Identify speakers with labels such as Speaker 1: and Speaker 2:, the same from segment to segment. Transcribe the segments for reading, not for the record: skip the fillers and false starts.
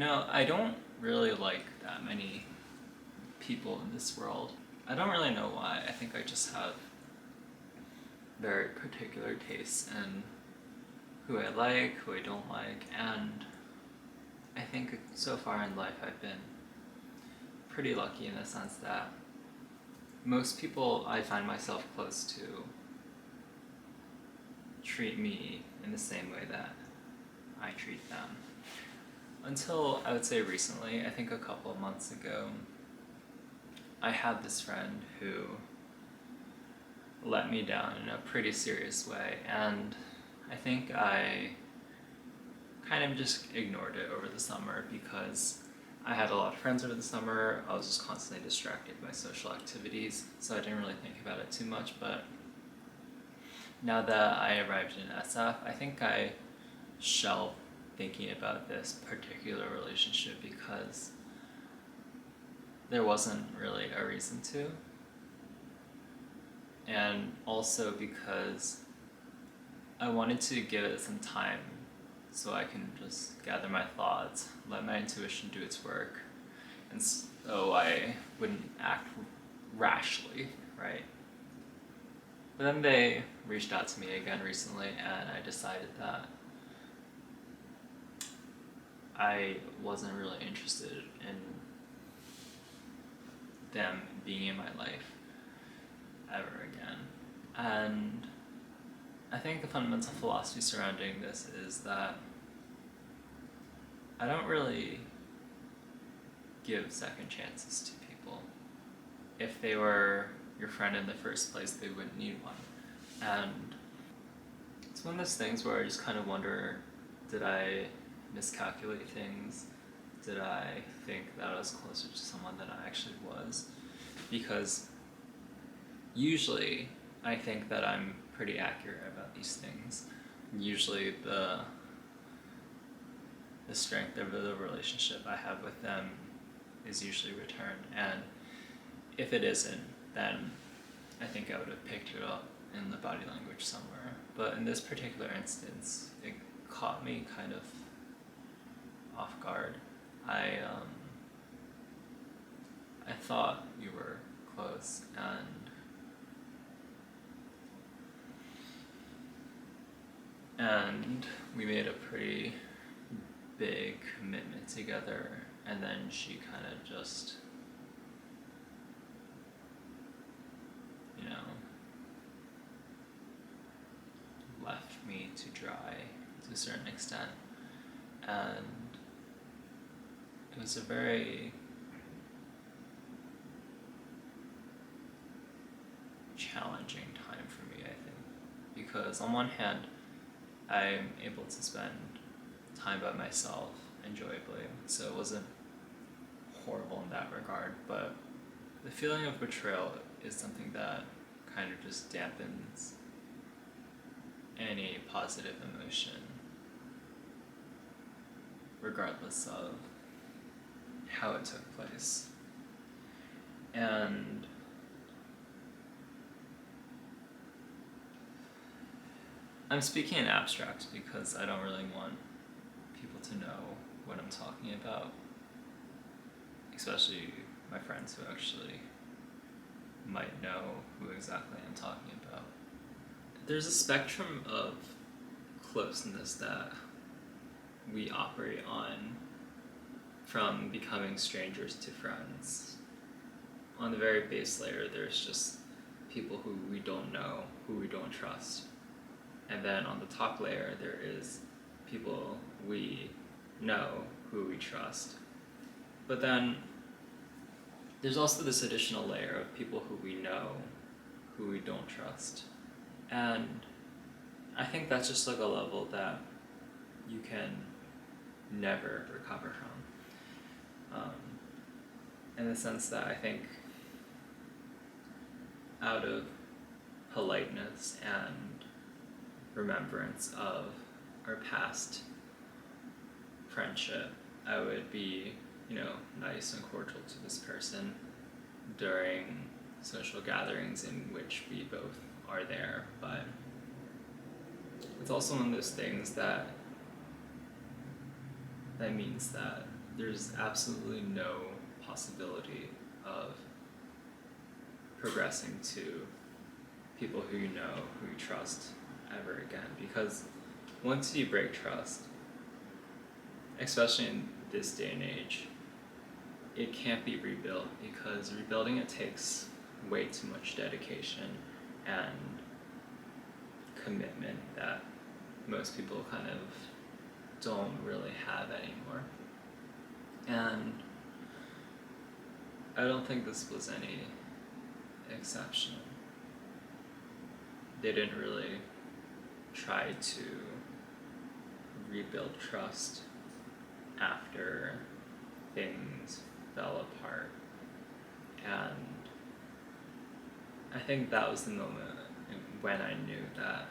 Speaker 1: I don't really like that many people in this world. I don't really know why. I think I just have very particular tastes in who I like, who I don't like, and I think so far in life I've been pretty lucky in the sense that most people I find myself close to treat me in the same way that I treat them. Until I would say recently, I think a couple of months ago, I had this friend who let me down in a pretty serious way, and I think I kind of just ignored it over the summer because I had a lot of friends over the summer. I was just constantly distracted by social activities, so I didn't really think about it too much. But now that I arrived in SF, I think I shelved thinking about this particular relationship because there wasn't really a reason to. And also because I wanted to give it some time so I can just gather my thoughts, let my intuition do its work, and so I wouldn't act rashly, right? But then they reached out to me again recently, and I decided that I wasn't really interested in them being in my life ever again. And I think the fundamental philosophy surrounding this is that I don't really give second chances to people. If they were your friend in the first place, they wouldn't need one. And it's one of those things where I just kind of wonder, did I miscalculate things? Did I think that I was closer to someone than I actually was? Because usually I think that I'm pretty accurate about these things. Usually the strength of the relationship I have with them is usually returned, and if it isn't, then I think I would have picked it up in the body language somewhere. But in this particular instance, it caught me kind of off guard. I thought you were close, and we made a pretty big commitment together, and then she kind of just, left me to dry to a certain extent. And it was a very challenging time for me, I think, because on one hand, I'm able to spend time by myself enjoyably, so it wasn't horrible in that regard, but the feeling of betrayal is something that kind of just dampens any positive emotion, regardless of how it took place. And I'm speaking in abstract because I don't really want people to know what I'm talking about, especially my friends who actually might know who exactly I'm talking about. There's a spectrum of closeness that we operate on, from becoming strangers to friends. On the very base layer, there's just people who we don't know, who we don't trust. And then on the top layer, there is people we know, who we trust. But then there's also this additional layer of people who we know, who we don't trust. And I think that's just like a level that you can never recover from. In the sense that I think out of politeness and remembrance of our past friendship, I would be, nice and cordial to this person during social gatherings in which we both are there. But it's also one of those things that means that there's absolutely no possibility of progressing to people who you know, who you trust ever again. Because once you break trust, especially in this day and age, it can't be rebuilt, because rebuilding it takes way too much dedication and commitment that most people kind of don't really have anymore. And I don't think this was any exception. They didn't really try to rebuild trust after things fell apart. And I think that was the moment when I knew that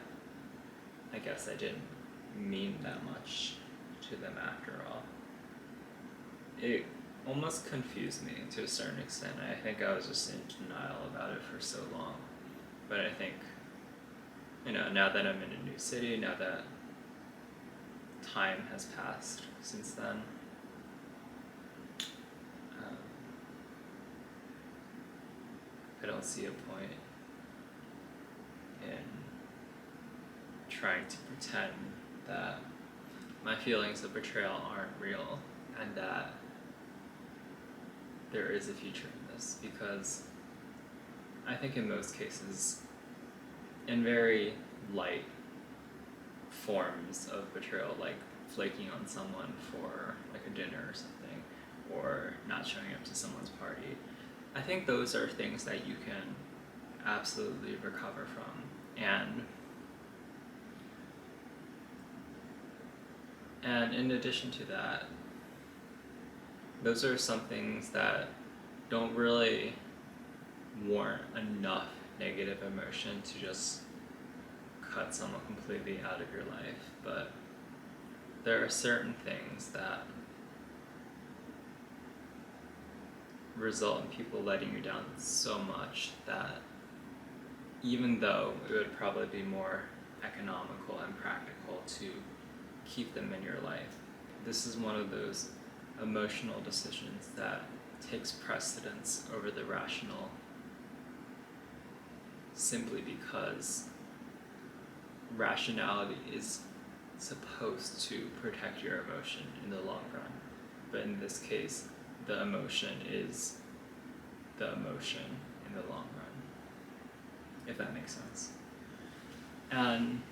Speaker 1: I guess I didn't mean that much to them after all. It almost confused me to a certain extent. I think I was just in denial about it for so long. But I think, now that I'm in a new city, now that time has passed since then, I don't see a point in trying to pretend that my feelings of betrayal aren't real and that there is a future in this, because I think in most cases, in very light forms of betrayal, like flaking on someone for like a dinner or something, or not showing up to someone's party, I think those are things that you can absolutely recover from. And in addition to that, those are some things that don't really warrant enough negative emotion to just cut someone completely out of your life. But there are certain things that result in people letting you down so much that even though it would probably be more economical and practical to keep them in your life, this is one of those emotional decisions that takes precedence over the rational, simply because rationality is supposed to protect your emotion in the long run. But in this case, the emotion is the emotion in the long run, if that makes sense. And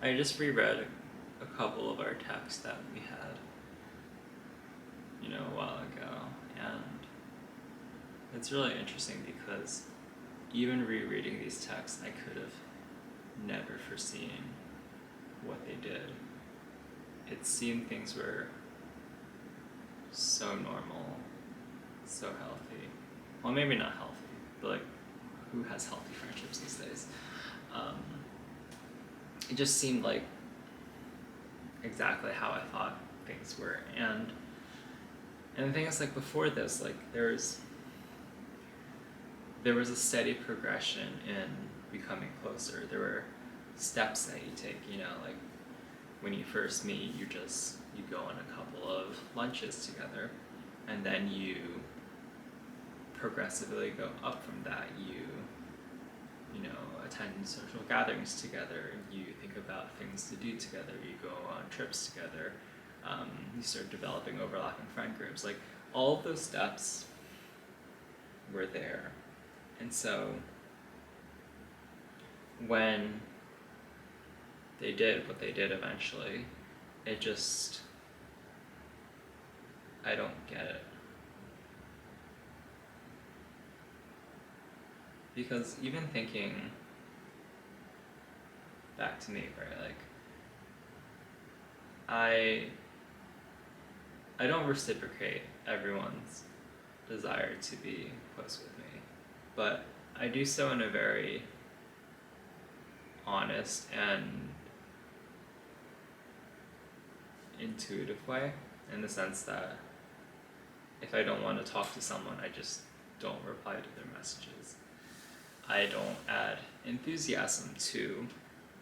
Speaker 1: I just reread a couple of our texts that we had, a while ago, and it's really interesting because even rereading these texts, I could have never foreseen what they did. It seemed things were so normal, so healthy. Well, maybe not healthy, but like, who has healthy friendships these days? It just seemed like exactly how I thought things were. And the thing is, like, before this, like, there was a steady progression in becoming closer. There were steps that you take, like when you first meet, you go on a couple of lunches together, and then you progressively go up from that. You attend social gatherings together, you think about things to do together, you go on trips together, you start developing overlapping friend groups. Like, all of those steps were there. And so when they did what they did eventually, I don't get it. Because even thinking back to me, right, like, I don't reciprocate everyone's desire to be close with me, but I do so in a very honest and intuitive way, in the sense that if I don't want to talk to someone, I just don't reply to their messages. I don't add enthusiasm to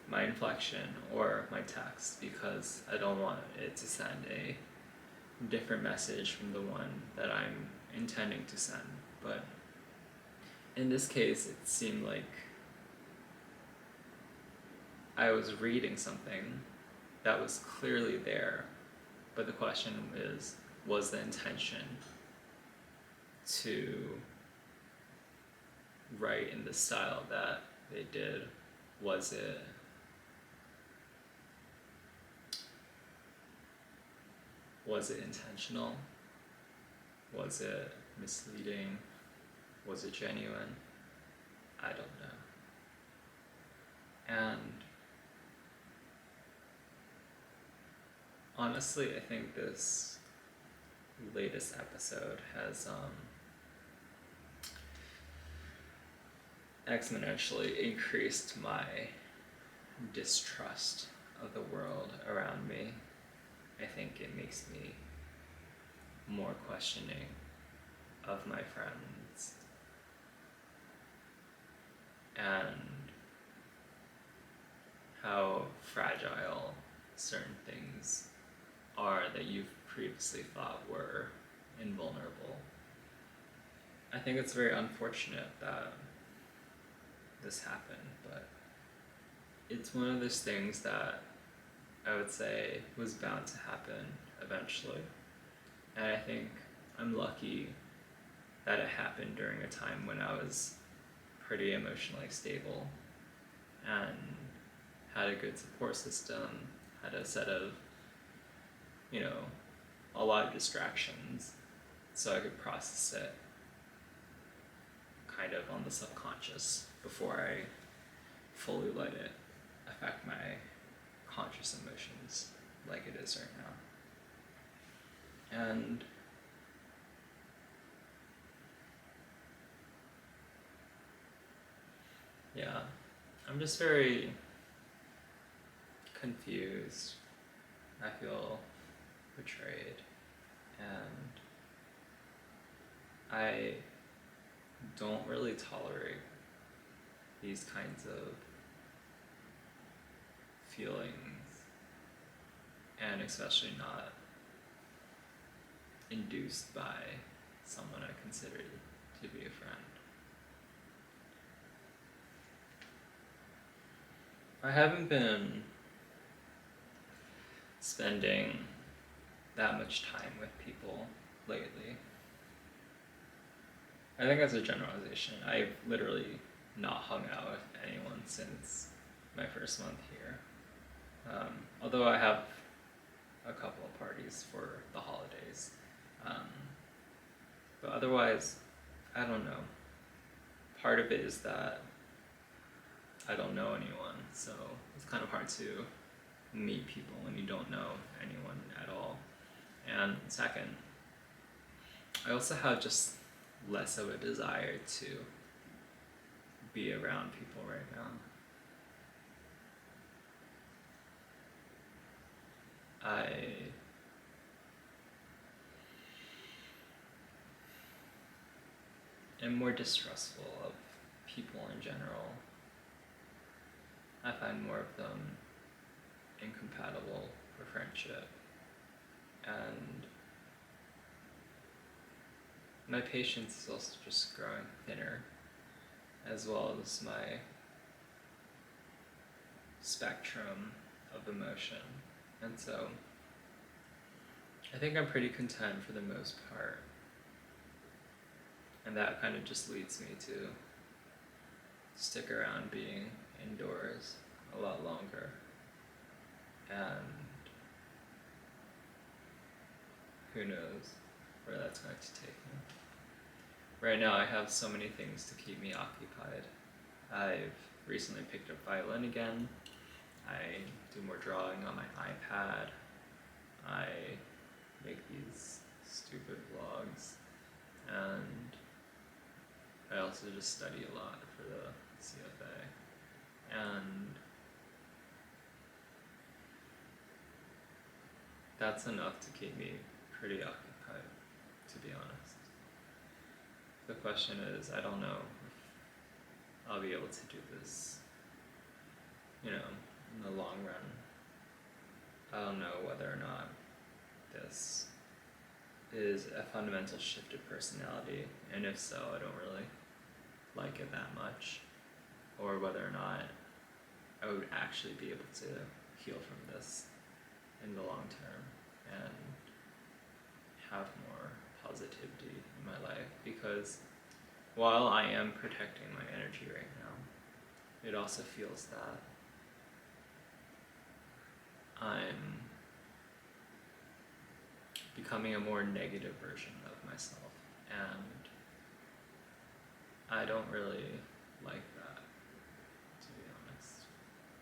Speaker 1: my inflection or my text, because I don't want it to send a different message from the one that I'm intending to send. But in this case, it seemed like I was reading something that was clearly there, but the question is, was the intention to write in the style that they did, was it intentional? Was it misleading? Was it genuine? I don't know. And honestly, I think this latest episode has exponentially increased my distrust of the world around me. I think it makes me more questioning of my friends and how fragile certain things are that you've previously thought were invulnerable. I think it's very unfortunate that this happened, but it's one of those things that I would say was bound to happen eventually. And I think I'm lucky that it happened during a time when I was pretty emotionally stable and had a good support system, had a set of, a lot of distractions, so I could process it kind of on the subconscious before I fully let it affect my conscious emotions like it is right now. And yeah, I'm just very confused. I feel betrayed, and I don't really tolerate these kinds of feelings, and especially not induced by someone I consider to be a friend. I haven't been spending that much time with people lately. I think that's a generalization. I've literally not hung out with anyone since my first month here. Although I have a couple of parties for the holidays. But otherwise, I don't know. Part of it is that I don't know anyone, so it's kind of hard to meet people when you don't know anyone at all. And second, I also have just less of a desire to be around people right now. I am more distrustful of people in general. I find more of them incompatible for friendship, and my patience is also just growing thinner, as well as my spectrum of emotion. And so I think I'm pretty content for the most part, and that kind of just leads me to stick around being indoors a lot longer. And who knows where that's going to take me. Right now I have so many things to keep me occupied. I've recently picked up violin again. I do more drawing on my iPad. I make these stupid vlogs. And I also just study a lot for the CFA. And that's enough to keep me pretty occupied, to be honest. The question is, I don't know if I'll be able to do this, in the long run, I don't know whether or not this is a fundamental shift of personality, and if so, I don't really like it that much, or whether or not I would actually be able to heal from this in the long term and have more positivity in my life. Because while I am protecting my energy right now, it also feels that I'm becoming a more negative version of myself, and I don't really like